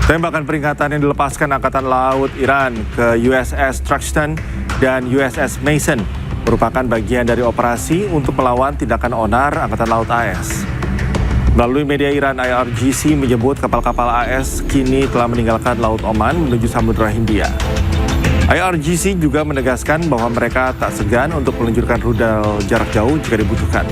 Tembakan peringatan yang dilepaskan Angkatan Laut Iran ke USS Truxtun dan USS Mason merupakan bagian dari operasi untuk melawan tindakan onar Angkatan Laut AS. Melalui media Iran, IRGC menyebut kapal-kapal AS kini telah meninggalkan Laut Oman menuju Samudra Hindia. IRGC juga menegaskan bahwa mereka tak segan untuk meluncurkan rudal jarak jauh jika dibutuhkan.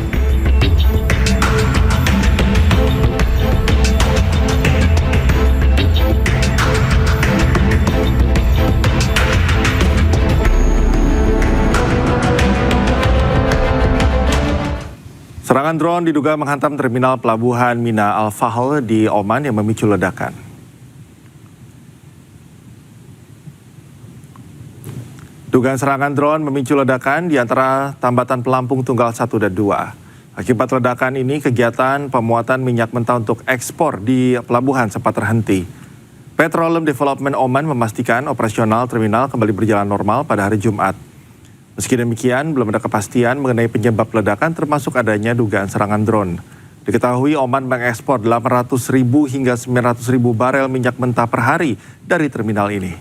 Serangan drone diduga menghantam terminal pelabuhan Mina Al Fahl di Oman yang memicu ledakan. Dugaan serangan drone memicu ledakan di antara tambatan pelampung Tunggal 1 dan 2. Akibat ledakan ini, kegiatan pemuatan minyak mentah untuk ekspor di pelabuhan sempat terhenti. Petroleum Development Oman memastikan operasional terminal kembali berjalan normal pada hari Jumat. Meski demikian, belum ada kepastian mengenai penyebab ledakan termasuk adanya dugaan serangan drone. Diketahui Oman mengekspor 800.000 hingga 900.000 barel minyak mentah per hari dari terminal ini.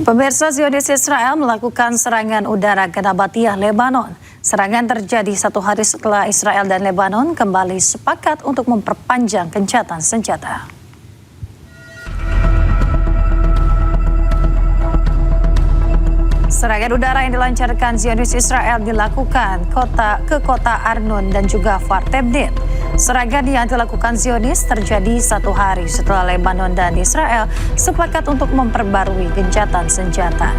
Pemirsa, Zionis Israel melakukan serangan udara ke Nabatiyah, Lebanon. Serangan terjadi satu hari setelah Israel dan Lebanon kembali sepakat untuk memperpanjang gencatan senjata. Serangan udara yang dilancarkan Zionis Israel dilakukan ke kota Arnon dan juga Fartebdin. Serangan yang dilakukan Zionis terjadi satu hari setelah Lebanon dan Israel sepakat untuk memperbarui gencatan senjata.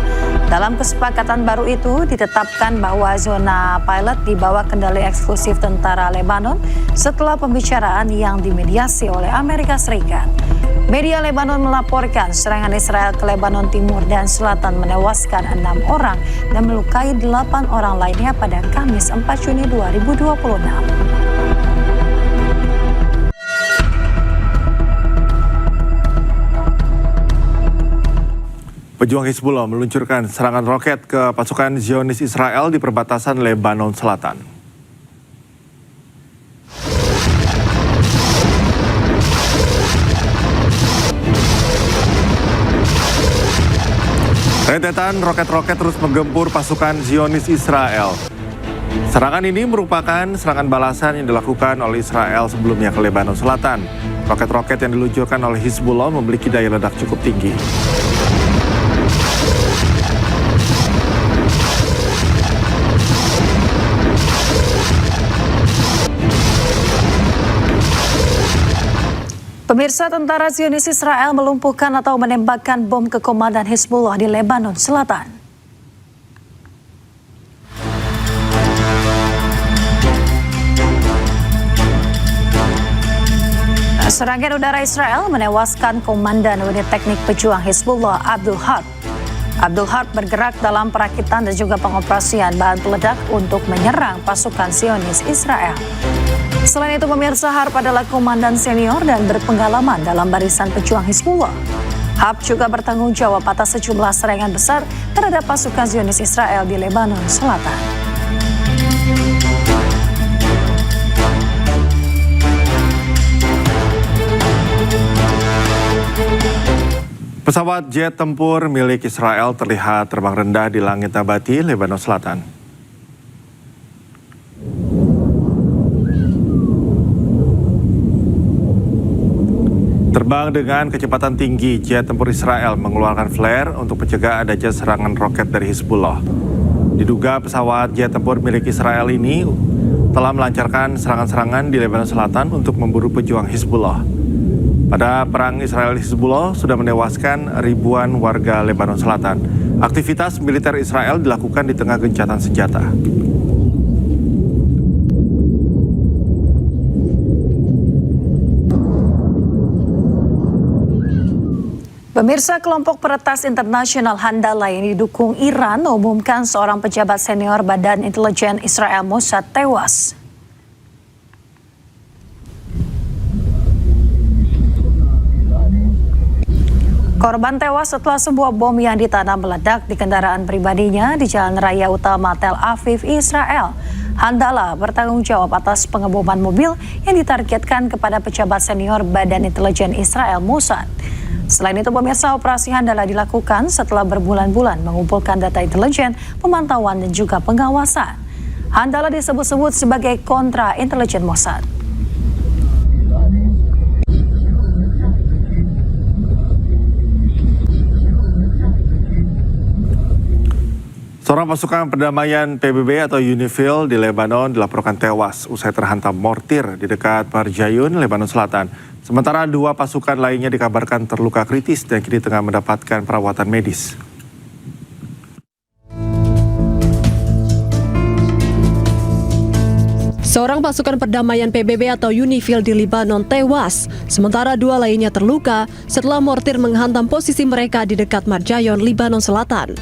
Dalam kesepakatan baru itu ditetapkan bahwa zona pilot di bawah kendali eksklusif tentara Lebanon setelah pembicaraan yang dimediasi oleh Amerika Serikat. Media Lebanon melaporkan serangan Israel ke Lebanon Timur dan Selatan menewaskan 6 orang dan melukai 8 orang lainnya pada Kamis 4 Juni 2026. Pejuang Hizbullah meluncurkan serangan roket ke pasukan Zionis Israel di perbatasan Lebanon Selatan. Rentetan roket-roket terus menggempur pasukan Zionis Israel. Serangan ini merupakan serangan balasan yang dilakukan oleh Israel sebelumnya ke Lebanon Selatan. Roket-roket yang diluncurkan oleh Hizbullah memiliki daya ledak cukup tinggi. Pemirsa, tentara Zionis Israel melumpuhkan atau menembakkan bom ke komandan Hizbullah di Lebanon Selatan. Serangan udara Israel menewaskan komandan unit teknik pejuang Hizbullah Abdul Harb. Abdul Harb bergerak dalam perakitan dan juga pengoperasian bahan peledak untuk menyerang pasukan Zionis Israel. Selain itu, pemirsa, Harb adalah komandan senior dan berpengalaman dalam barisan pejuang Hizbullah. Harb juga bertanggung jawab atas sejumlah serangan besar terhadap pasukan Zionis Israel di Lebanon Selatan. Pesawat jet tempur milik Israel terlihat terbang rendah di langit Nabati, Lebanon Selatan. Terbang dengan kecepatan tinggi, jet tempur Israel mengeluarkan flare untuk mencegah adanya serangan roket dari Hizbullah. Diduga pesawat jet tempur milik Israel ini telah melancarkan serangan-serangan di Lebanon Selatan untuk memburu pejuang Hizbullah. Pada perang Israel-Hizbullah sudah menewaskan ribuan warga Lebanon Selatan. Aktivitas militer Israel dilakukan di tengah gencatan senjata. Pemirsa, kelompok peretas internasional Handala yang didukung Iran mengumumkan seorang pejabat senior Badan Intelijen Israel Mossad tewas. Korban tewas setelah sebuah bom yang ditanam meledak di kendaraan pribadinya di Jalan Raya Utama Tel Aviv, Israel. Handala bertanggung jawab atas pengeboman mobil yang ditargetkan kepada pejabat senior Badan Intelijen Israel Mossad. Selain itu, pemirsa, operasi Handala dilakukan setelah berbulan-bulan mengumpulkan data intelijen, pemantauan dan juga pengawasan. Handala disebut-sebut sebagai kontra intelijen Mossad. Seorang pasukan perdamaian PBB atau UNIFIL di Lebanon dilaporkan tewas usai terhantam mortir di dekat Barjayun, Lebanon Selatan. Sementara 2 pasukan lainnya dikabarkan terluka kritis dan kini tengah mendapatkan perawatan medis. Seorang pasukan perdamaian PBB atau UNIFIL di Lebanon tewas, sementara 2 lainnya terluka setelah mortir menghantam posisi mereka di dekat Marjayon, Lebanon Selatan.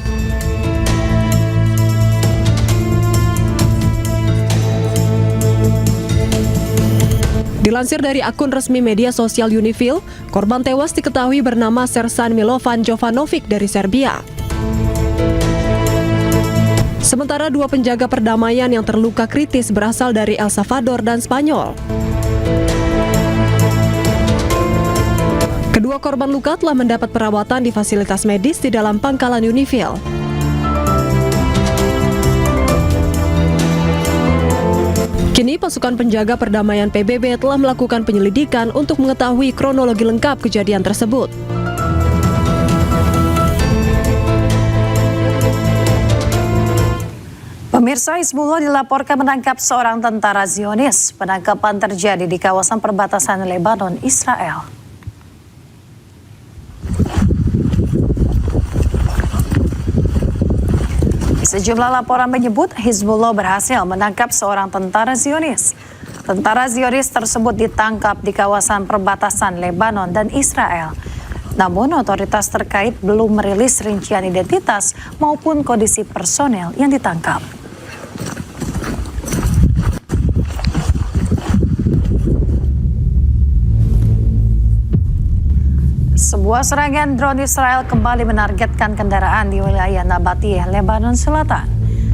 Dilansir dari akun resmi media sosial UNIFIL, korban tewas diketahui bernama Sersan Milovan Jovanovic dari Serbia. Sementara 2 penjaga perdamaian yang terluka kritis berasal dari El Salvador dan Spanyol. Kedua korban luka telah mendapat perawatan di fasilitas medis di dalam pangkalan UNIFIL. Kini pasukan penjaga perdamaian PBB telah melakukan penyelidikan untuk mengetahui kronologi lengkap kejadian tersebut. Pemirsa, Hizbullah dilaporkan menangkap seorang tentara Zionis. Penangkapan terjadi di kawasan perbatasan Lebanon, Israel. Sejumlah laporan menyebut Hizbullah berhasil menangkap seorang tentara Zionis. Tentara Zionis tersebut ditangkap di kawasan perbatasan Lebanon dan Israel. Namun otoritas terkait belum merilis rincian identitas maupun kondisi personel yang ditangkap. Sebuah serangan drone Israel kembali menargetkan kendaraan di wilayah Nabatih, Lebanon Selatan.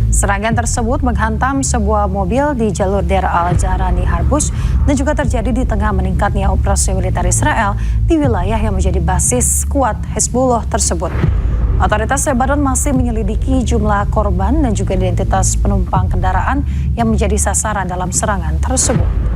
Serangan tersebut menghantam sebuah mobil di jalur Deir al-Zahrani Harbus dan juga terjadi di tengah meningkatnya operasi militer Israel di wilayah yang menjadi basis kuat Hezbollah tersebut. Otoritas Lebanon masih menyelidiki jumlah korban dan juga identitas penumpang kendaraan yang menjadi sasaran dalam serangan tersebut.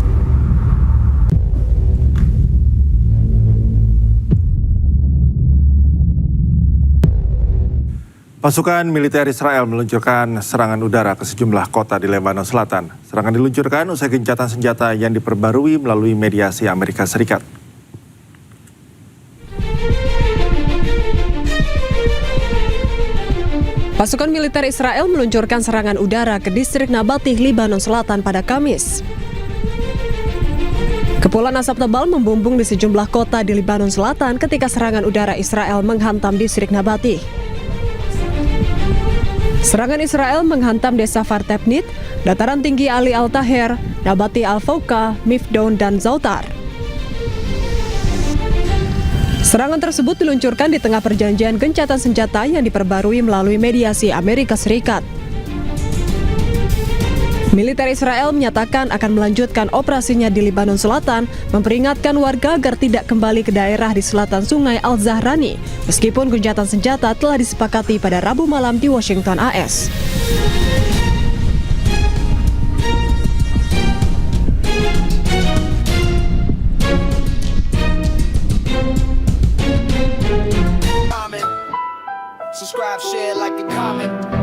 Pasukan militer Israel meluncurkan serangan udara ke sejumlah kota di Lebanon Selatan. Serangan diluncurkan usai gencatan senjata yang diperbarui melalui mediasi Amerika Serikat. Pasukan militer Israel meluncurkan serangan udara ke distrik Nabatih, Lebanon Selatan pada Kamis. Kepulan asap tebal membumbung di sejumlah kota di Lebanon Selatan ketika serangan udara Israel menghantam distrik Nabatih. Serangan Israel menghantam desa Fartebnit, dataran tinggi Ali Al-Taher, Nabati Al-Fauqa, Mifdon, dan Zautar. Serangan tersebut diluncurkan di tengah perjanjian gencatan senjata yang diperbarui melalui mediasi Amerika Serikat. Militer Israel menyatakan akan melanjutkan operasinya di Lebanon Selatan, memperingatkan warga agar tidak kembali ke daerah di selatan Sungai Al-Zahrani, meskipun gencatan senjata telah disepakati pada Rabu malam di Washington, AS. Subscribe, share, like, and comment.